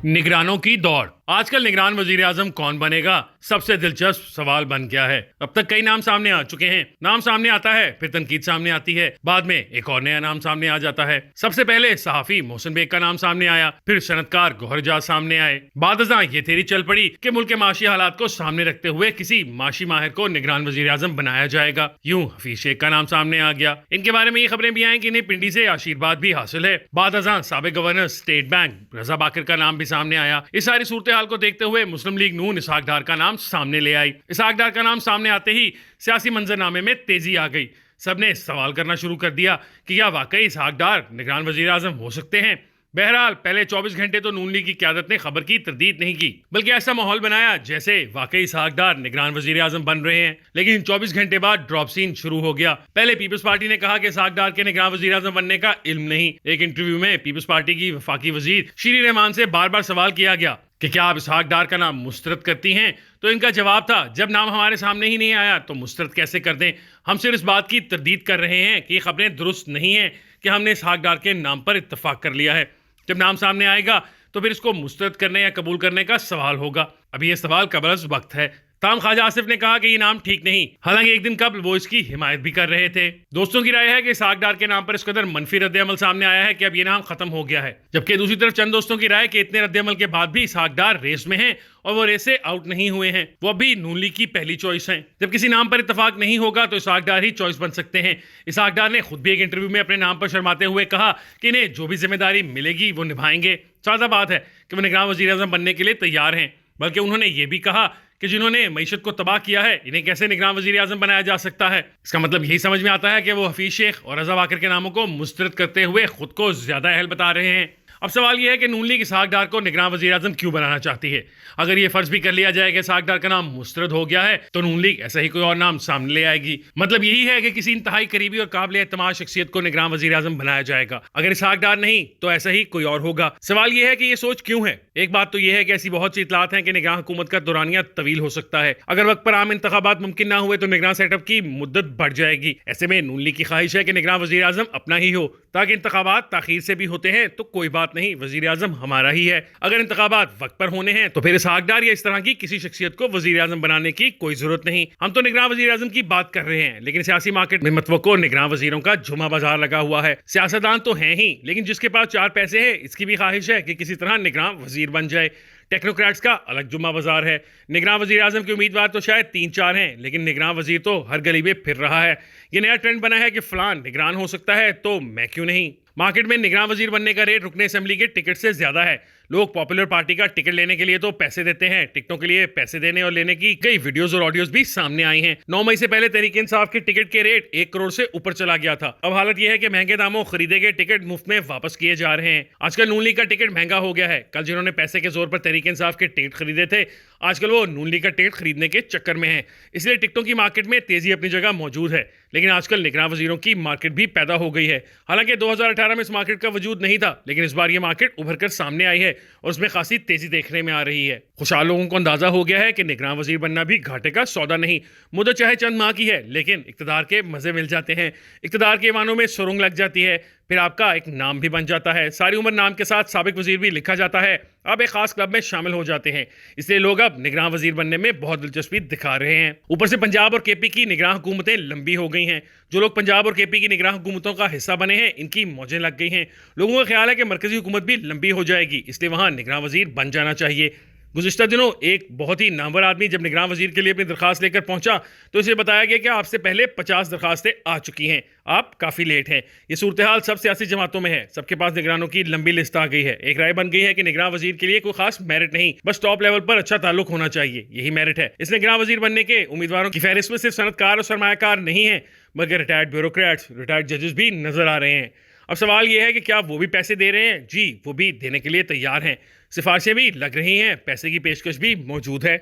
निगरानों की दौड़। आजकल निगरान वजीर आजम कौन बनेगा, सबसे दिलचस्प सवाल बन गया है। अब तक कई नाम सामने आ चुके हैं। नाम सामने आता है, फिर तनकीद सामने आती है, बाद में एक और नया नाम सामने आ जाता है। सबसे पहले सहाफी मोहसिन बेग का नाम सामने आया, फिर सनतकार गौहर एजाज सामने आए। बादशाह ये थ्योरी चल पड़ी कि मुल्क के माशी हालात को सामने रखते हुए किसी माशी माहिर को निगरान वजीर आजम बनाया जाएगा। यूं हफीज शेख का नाम सामने आ गया। इनके बारे में ये खबरें भी आई कि इन्हें पिंडी से आशीर्वाद भी हासिल है। बादशाह साबिक गवर्नर स्टेट बैंक रजा बाकर का नाम भी सामने आया। इस सारी सूरत हाल को देखते हुए मुस्लिम लीग नून इसहाक डार का नाम सामने ले आई। इसहाक डार का नाम सामने आते ही सियासी मंजरनामे में तेजी आ गई। सबने सवाल करना शुरू कर दिया कि क्या वाकई इसहाक डार निगरान वजीर आजम हो सकते हैं। बहरहाल पहले 24 घंटे तो नून लीग की क़यादत ने खबर की तरदीद नहीं की, बल्कि ऐसा माहौल बनाया जैसे वाकई इसहाक डार निगरान वजीर आजम बन रहे हैं। लेकिन 24 घंटे बाद ड्रॉप सीन शुरू हो गया। पहले पीपल्स पार्टी ने कहा कि इसहाक डार के निगरान वजीर आजम बनने का इल्म नहीं। एक इंटरव्यू में पीपल्स पार्टी की वफाकी वजीर शीरी रहमान से बार बार सवाल किया गया कि क्या आप इसहाक डार का नाम मुस्तरद करती हैं, तो इनका जवाब था, जब नाम हमारे सामने ही नहीं आया तो मुस्तरद कैसे कर दें। हम सिर्फ इस बात की तरदीद कर रहे हैं कि ये खबरें दुरुस्त नहीं हैं कि हमने इसहाक डार के नाम पर इत्तफाक कर लिया है। जब नाम सामने आएगा तो फिर इसको मुस्तरद करने या कबूल करने का सवाल होगा। अभी ये सवाल कबरस वक्त है। ताम ख्वाजा आसिफ ने कहा कि ये नाम ठीक नहीं, हालांकि एक दिन कबल वो इसकी हिमायत भी कर रहे थे। दोस्तों की राय है कि इसहाक डार के नाम पर इस कदर मनफी रद्द-ए-अमल सामने आया है कि अब ये नाम खत्म हो गया है। जबकि दूसरी तरफ चंद दोस्तों की राय कि इतने रद्द-ए-अमल के बाद भी इसहाक डार रेस में हैं और वो रेस से आउट नहीं हुए हैं, वो अभी नून लीग की पहली चॉइस हैं। जब किसी नाम पर इत्तफाक नहीं होगा तो इसहाक डार ही चॉइस बन सकते हैं। इसहाक डार ने खुद भी एक इंटरव्यू में अपने नाम पर शर्माते हुए कहा कि इन्हें जो भी जिम्मेदारी मिलेगी वो निभाएंगे। सादा बात है कि वो निगरान वजीर आजम बनने के लिए तैयार हैं। बल्कि उन्होंने ये भी कहा कि जिन्होंने मईशत को तबाह किया है, इन्हें कैसे निगरान वजीर आजम बनाया जा सकता है। इसका मतलब यही समझ में आता है कि वो हफीज शेख और रजा बाकर के नामों को मुस्तरद करते हुए खुद को ज्यादा अहल बता रहे हैं। अब सवाल यह है कि नून लीग इसहाक डार को निगरान वजीर आजम क्यों बनाना चाहती है। अगर ये फर्ज भी कर लिया जाए कि इसहाक डार का नाम मुस्तरद हो गया है तो नून लीग ऐसा ही कोई और नाम सामने ले आएगी। मतलब यही है कि किसी इंतहाई करीबी और काबिल एतमाद शख्सियत को निगरान वजीर आजम बनाया जाएगा। अगर इसहाक डार नहीं तो ऐसा ही कोई और होगा। सवाल यह है कि ये सोच क्यों है। एक बात तो यह है कि ऐसी बहुत सी इतलात हैं कि निगरान हुकूमत का दौरानिया तवील हो सकता है। अगर वक्त पर आम इंतखाबात मुमकिन ना हुए तो निगरान सेटअप की मुद्दत बढ़ जाएगी। ऐसे में नून लीग की ख्वाहिश है कि निगरान वजीर आजम अपना ही हो, ताकि इंतखाबात ताखीर से भी होते हैं तो कोई बात नहीं, वजीर आजम हमारा ही है। अगर इंतखाबात वक्त पर होने हैं तो फिर इसहाक डार या इस तरह की किसी शख्सियत को वजीर आजम बनाने की कोई जरूरत नहीं। हम तो निगरान वजीर आजम की बात कर रहे हैं, लेकिन सियासी मार्केट में मतवक्को निगरान वजीरों का जुमा बाजार लगा हुआ है। सियासतदान तो हैं ही, लेकिन जिसके पास चार पैसे है इसकी भी ख्वाहिश है कि किसी तरह निगरान वजीर बन जाए। टेक्नोक्रेट्स का अलग जुम्मा बाजार है। निगरान वजीर आजम के उम्मीदवार तो शायद 3-4 हैं, लेकिन निगरान वजीर तो हर गली में फिर रहा है। ये नया ट्रेंड बना है कि फलान निगरान हो सकता है तो मैं क्यों नहीं। मार्केट में निगरान वजीर बनने का रेट रुकने असेंबली के टिकट से ज्यादा है। लोग पॉपुलर पार्टी का टिकट लेने के लिए तो पैसे देते हैं। टिकटों के लिए पैसे देने और लेने की कई वीडियोस और ऑडियोज भी सामने आई हैं। 9 मई से पहले तहरीक इंसाफ के टिकट के रेट 1 करोड़ से ऊपर चला गया था। अब हालत यह है कि महंगे दामों खरीदे गए टिकट मुफ्त में वापस किए जा रहे हैं। आजकल नून लीग का टिकट महंगा हो गया है। कल जिन्होंने पैसे के जोर पर तहरीक इंसाफ के टिकट खरीदे थे, आजकल वो नून लीग का टिकट खरीदने के चक्कर में है। इसलिए टिकटों की मार्केट में तेजी अपनी जगह मौजूद है, लेकिन आजकल निगरान वजीरों की मार्केट भी पैदा हो गई है। हालांकि 2018 में इस मार्केट का वजूद नहीं था, लेकिन इस बार ये मार्केट उभर कर सामने आई है और उसमें खासी तेजी देखने में आ रही है। खुशहाल लोगों को अंदाजा हो गया है कि निगरान वजीर बनना भी घाटे का सौदा नहीं। मुद्दत चाहे चंद माह की है, लेकिन इक्तदार के मजे मिल जाते हैं। इक्तदार के मानों में सुरंग लग जाती है, फिर आपका एक नाम भी बन जाता है। सारी उम्र नाम के साथ साबिक वजीर भी लिखा जाता है। अब एक खास क्लब में शामिल हो जाते हैं। इसलिए लोग अब निगरान वजीर बनने में बहुत दिलचस्पी दिखा रहे हैं। ऊपर से पंजाब और केपी की निगरान हुकूमतें लंबी हो गई हैं। जो लोग पंजाब और केपी की निगरान हुकूमतों का हिस्सा बने हैं, इनकी मौजें लग गई हैं। लोगों का ख्याल है कि मरकजी हुकूमत भी लंबी हो जाएगी, इसलिए वहां निगरान वजीर बन जाना चाहिए। गुज़िश्ता दिनों एक बहुत ही नामवर आदमी जब निगरान वजीर के लिए अपनी दरखास्त लेकर पहुंचा तो इसे बताया गया कि आपसे पहले 50 दरखास्तें आ चुकी हैं, आप काफ़ी लेट हैं। ये सूरत हाल सब सियासी जमातों में है। सबके पास निगरानों की लंबी लिस्ट आ गई है। एक राय बन गई है कि निगरान वजीर के लिए कोई खास मेरिट नहीं, बस टॉप लेवल पर अच्छा ताल्लुक होना चाहिए, यही मेरिट है। इस निगरान वजीर बनने के उम्मीदवारों की फहरिस्त में सिर्फ सनतकार और सरमायाकार नहीं है, बल्कि रिटायर्ड ब्यूरोक्रेट्स, रिटायर्ड जजेस भी नजर आ रहे हैं। अब सवाल यह है कि क्या वो भी पैसे दे रहे हैं। जी, वो भी देने के लिए तैयार हैं। सिफारिशें भी लग रही हैं, पैसे की पेशकश भी मौजूद है।